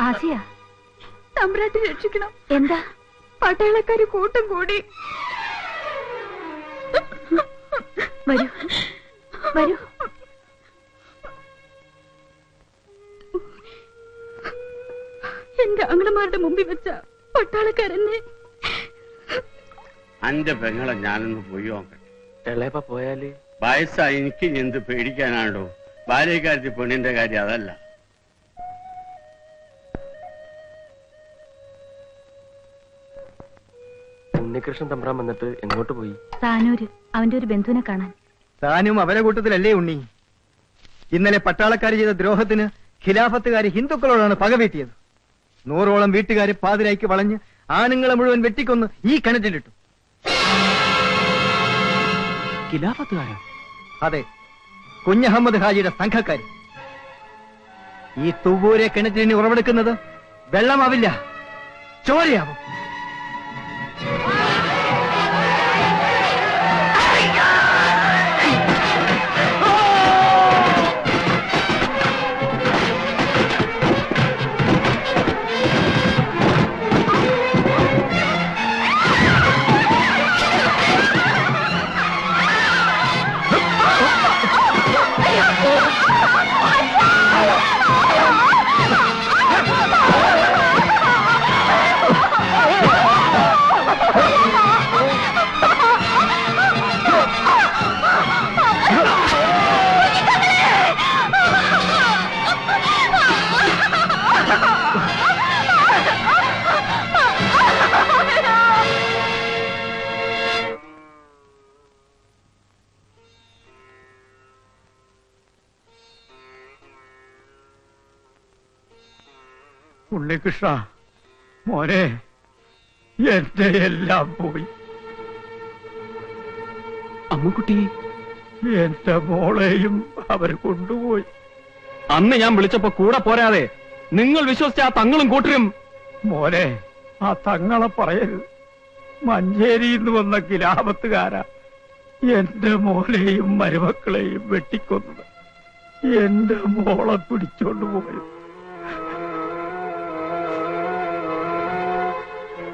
ആസിയ, തമ്പ്രാട്ടി രക്ഷിക്കണം. എന്താ? പട്ടാളക്കാര് കൂട്ടം കൂടി. വരൂ വരൂ. എന്റെ ആങ്ങളമാരുടെ മുമ്പിൽ വെച്ച പട്ടാളക്കാരെന്നെ. അന്റെ പെങ്ങളെ ഞാനൊന്ന് പോയി നോക്കട്ടെ. എളയപ്പ പോയാല് വയസ്സായി എനിക്ക് എന്ത് പേടിക്കാനാണോ? ഭാര്യക്കാരത്തി പെണ്ണിന്റെ കാര്യം അതല്ല. ഉണ്ണികൃഷ്ണൻ തമ്പ്രാൻ വന്നിട്ട് എങ്ങോട്ട് പോയി? താനൂര് അവന്റെ ഒരു ബന്ധുവിനെ കാണാൻ. താനും അവരെ കൂട്ടത്തിലല്ലേ ഉണ്ണി? ഇന്നലെ പട്ടാളക്കാർ ചെയ്ത ദ്രോഹത്തിന് ഖിലാഫത്തുകാര് ഹിന്ദുക്കളോടാണ് പകവീട്ടിയത്. 100ഓളം വീട്ടുകാര് പാതിരായ്ക്ക് വളഞ്ഞ് ആണുങ്ങളെ മുഴുവൻ വെട്ടിക്കൊന്ന് ഈ കിണറ്റിലിട്ടു. ഖിലാഫത്തുകാരോ? അതെ, കുഞ്ഞഹമ്മദ് ഹാജിയുടെ സംഘക്കാര്. ഈ തുവൂരെ കിണറ്റിന് ഉറവെടുക്കുന്നത് വെള്ളമാവില്ല, ചോരയാവും. ഉണ്ണികൃഷ്ണ മോനെ, എന്റെ എല്ലാം പോയി. അമ്മുക്കുട്ടി, എന്റെ മോളെയും അവർ കൊണ്ടുപോയി. അന്ന് ഞാൻ വിളിച്ചപ്പോ കൂടെ പോരാതെ നിങ്ങൾ വിശ്വസിച്ച ആ തങ്ങളും കൂട്ടരും. മോനെ, ആ തങ്ങളെ പറയരുത്. മഞ്ചേരിയിൽ നിന്ന് വന്ന ഖിലാഫത്തുകാരാ എന്റെ മോളെയും മരുമക്കളെയും വെട്ടിക്കൊന്നത്. എന്റെ മോളെ പിടിച്ചോണ്ടുപോയത്.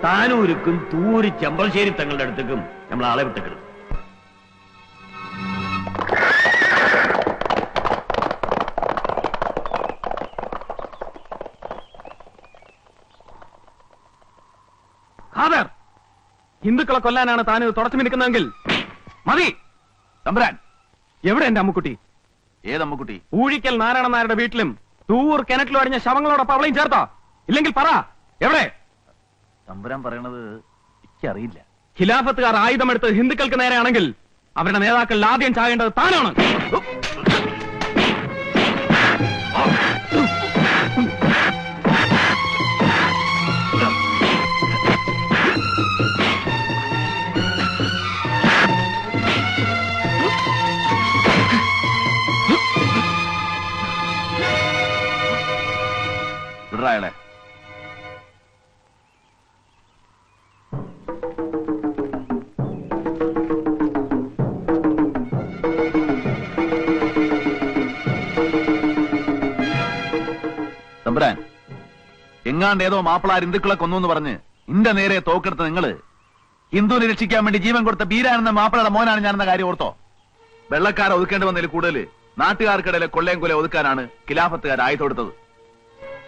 താനൂരുക്കും തൂര് ചെമ്പളശ്ശേരി തങ്ങളുടെ അടുത്തേക്കും നമ്മൾ ആളെ വിട്ടേക്കണം. ഖാദർ, ഹിന്ദുക്കളെ കൊല്ലാനാണ് താൻ തുടച്ചു മിനിക്കുന്നതെങ്കിൽ മതി. തമ്പുരാൻ, എവിടെ എന്റെ അമ്മുക്കുട്ടി? ഏതമ്മുക്കുട്ടി? ഊഴിക്കൽ നാരായണ നായരുടെ വീട്ടിലും തൂർ കിണറ്റിലും അടിഞ്ഞ ശവങ്ങളോടൊപ്പം അവളെയും ചേർത്തോ? ഇല്ലെങ്കിൽ പറ, എവിടെ? തമ്പുരാൻ പറയണത് എനിക്കറിയില്ല. ഖിലാഫത്തുകാർ ആയുധമെടുത്ത് ഹിന്ദുക്കൾക്ക് നേരെയാണെങ്കിൽ അവരുടെ നേതാക്കൾ ആദ്യം ചാകേണ്ടത് താനാണ്. വിടറായളെ. തമ്പുരാൻ, എങ്ങാണ്ട് ഏതോ മാപ്പിളാർ ഹിന്ദുക്കളെ കൊന്നു പറഞ്ഞ് ഇന്റെ നേരെ തോക്കെടുത്ത നിങ്ങള് ഹിന്ദുവിനെ രക്ഷിക്കാൻ വേണ്ടി ജീവൻ കൊടുത്ത ബീരാനെന്ന മാപ്പിളയുടെ മോനാണ് ഞാനെന്ന കാര്യം ഓർത്തോ? വെള്ളക്കാരെ ഒതുക്കേണ്ടി വന്നതിൽ കൂടുതൽ നാട്ടുകാർക്കിടയിലെ കൊള്ളയും കൊല ഒതുക്കാനാണ് ഖിലാഫത്തുകാർ ആയുധം കൊടുത്തത്.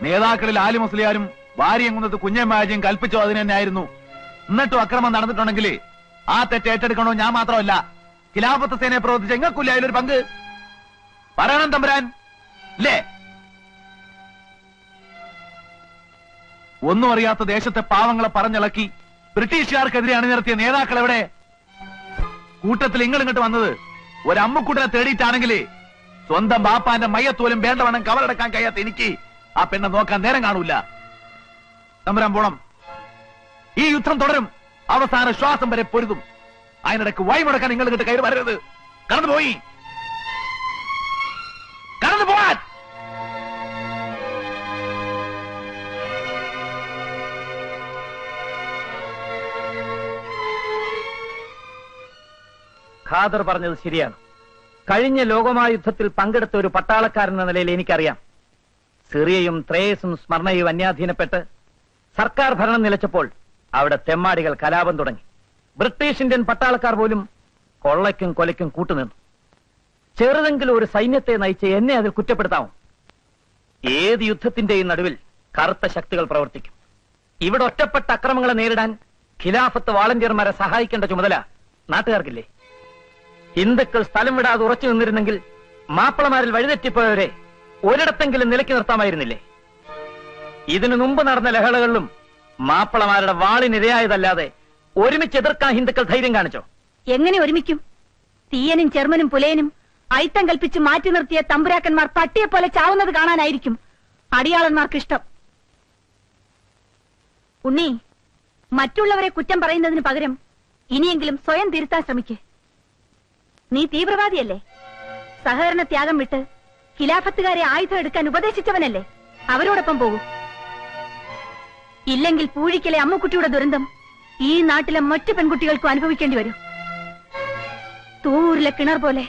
നേതാക്കളിൽ ആലി മുസ്ലിയാരും വാര്യംകുന്നത്ത് കുഞ്ഞമ്മാജിയും കൽപ്പിച്ചോ അതിന് തന്നെ ആയിരുന്നു. എന്നിട്ടും അക്രമം നടന്നിട്ടുണ്ടെങ്കിൽ ആ തെറ്റ് ഏറ്റെടുക്കണോ ഞാൻ മാത്രമല്ല, ഖിലാഫത്ത് സേനയെ പ്രവർത്തിച്ച എങ്ങൾക്കില്ല അതിലൊരു പങ്ക്. പറയണം തമ്പുരാൻ, ഇല്ലേ? ഒന്നും അറിയാത്ത ദേശത്തെ പാവങ്ങളെ പറഞ്ഞിളക്കി ബ്രിട്ടീഷുകാർക്കെതിരെ അണിനിരത്തിയ നേതാക്കൾ എവിടെ? കൂട്ടത്തിൽ ഇങ്ങോട്ട് വന്നത് ഒരമ്മക്കൂട്ടനെ തേടിയിട്ടാണെങ്കിൽ സ്വന്തം ബാപ്പാന്റെ മയ്യത്തോലും വേണ്ടവണ്ണം കവറടക്കാൻ കഴിയാത്ത എനിക്ക് ആ പെണ്ണെ നോക്കാൻ നേരം കാണൂല. തമ്പുരാൻ പോണം. ഈ യുദ്ധം തുടരും, അവസാന ശ്വാസം വരെ പൊരുതും. അതിനിടയ്ക്ക് വഴിമുടക്കാൻ നിങ്ങൾ ഇങ്ങോട്ട് കയറി വരരുത്. കടന്നുപോയി, കടന്നു പോവാൻ. ഖാദർ പറഞ്ഞത് ശരിയാണ്. കഴിഞ്ഞ ലോകമഹായുദ്ധത്തിൽ പങ്കെടുത്ത ഒരു പട്ടാളക്കാരൻ എന്ന നിലയിൽ എനിക്കറിയാം, സിറിയയും ത്രേയസും സ്മരണയും അന്യാധീനപ്പെട്ട് സർക്കാർ ഭരണം നിലച്ചപ്പോൾ അവിടെ തെമ്മാടികൾ കലാപം തുടങ്ങി. ബ്രിട്ടീഷ് ഇന്ത്യൻ പട്ടാളക്കാർ പോലും കൊള്ളയ്ക്കും കൊലയ്ക്കും കൂട്ടുനിന്നു. ചെറുതെങ്കിലും ഒരു സൈന്യത്തെ നയിച്ച് എന്നെ അതിൽ കുറ്റപ്പെടുത്താമോ? ഏത് യുദ്ധത്തിന്റെയും നടുവിൽ കറുത്ത ശക്തികൾ പ്രവർത്തിക്കും. ഇവിടെ ഒറ്റപ്പെട്ട അക്രമങ്ങളെ നേരിടാൻ ഖിലാഫത്ത് വാളണ്ടിയർമാരെ സഹായിക്കേണ്ട ചുമതല നാട്ടുകാർക്കില്ലേ? ഹിന്ദുക്കൾ സ്ഥലം വിടാതെ ഉറച്ചു നിന്നിരുന്നെങ്കിൽ മാപ്പിളമാരിൽ വഴിതെറ്റിപ്പോയവരെ ഒരിടത്തെങ്കിലും നിലയ്ക്ക് നിർത്താമായിരുന്നില്ലേ? ഇതിനു മുമ്പ് നടന്ന ലഹളകളിലും മാപ്പിളമാരുടെ വാളിനിരയായതല്ലാതെ ഒരുമിച്ച് എതിർക്കാൻ ഹിന്ദുക്കൾ ധൈര്യം കാണിച്ചോ? എങ്ങനെ ഒരുമിക്കും? തീയനും ചെർമനും പുലയനും അയിത്തം കൽപ്പിച്ച് മാറ്റി നിർത്തിയ തമ്പുരാക്കന്മാർ പട്ടിയെ പോലെ ചാവുന്നത് കാണാനായിരിക്കും അടിയാളന്മാർക്കിഷ്ടം. ഉണ്ണി, മറ്റുള്ളവരെ കുറ്റം പറയുന്നതിന് പകരം ഇനിയെങ്കിലും സ്വയം തിരുത്താൻ ശ്രമിക്ക്. നീ തീവ്രവാദിയല്ലേ? സഹകരണ ത്യാഗം വിട്ട് ഖിലാഫത്തുകാരെ ആയുധം എടുക്കാൻ ഉപദേശിച്ചവനല്ലേ? അവരോടൊപ്പം പോകൂ. ഇല്ലെങ്കിൽ പൂഴിക്കലെ അമ്മുക്കുട്ടിയുടെ ദുരന്തം ഈ നാട്ടിലെ മറ്റു പെൺകുട്ടികൾക്കും അനുഭവിക്കേണ്ടി വരും. തൂവൂരിലെ കിണർ പോലെ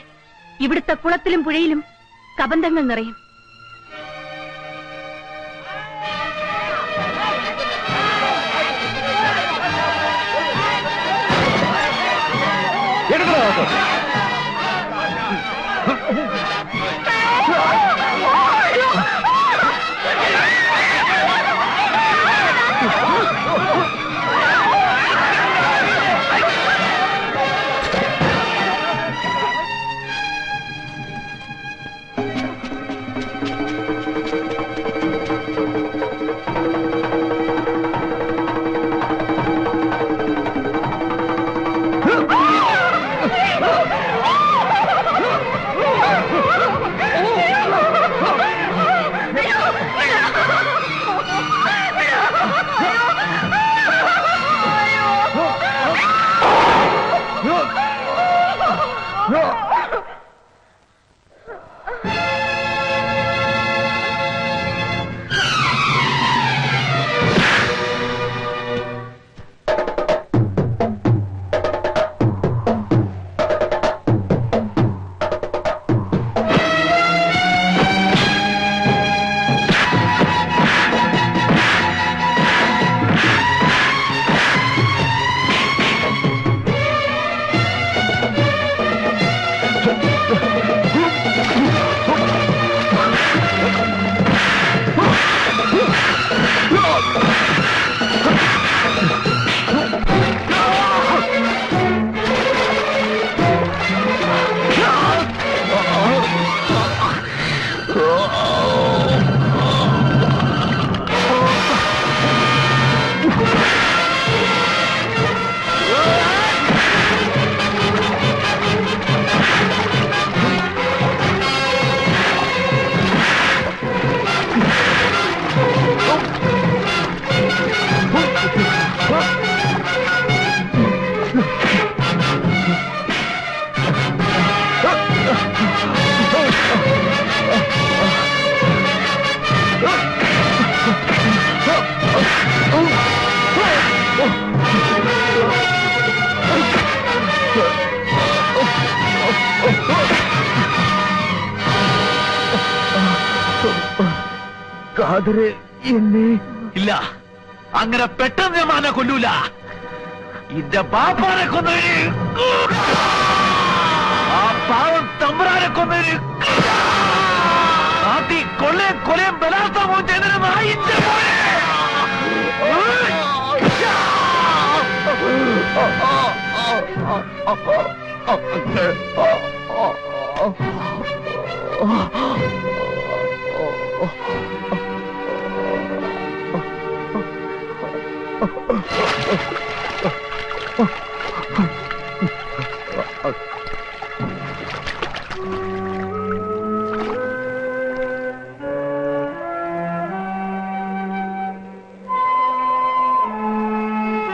ഇവിടുത്തെ കുളത്തിലും പുഴയിലും കബന്ധങ്ങൾ നിറയും. ഇല്ല, അങ്ങനെ പെട്ടെന്ന് ഞാൻ മാനെ കൊല്ലൂല. ഇന്റെ ബാപ്പാനെ കൊന്നവര്, ആ പാവം തമ്പുരാനെ കൊന്നവര്, ആട്ടി കൊള്ളയും കൊലയും ബലാത്സംഗവും ചെയ്തതിന് നായിന്റെ മോനെ.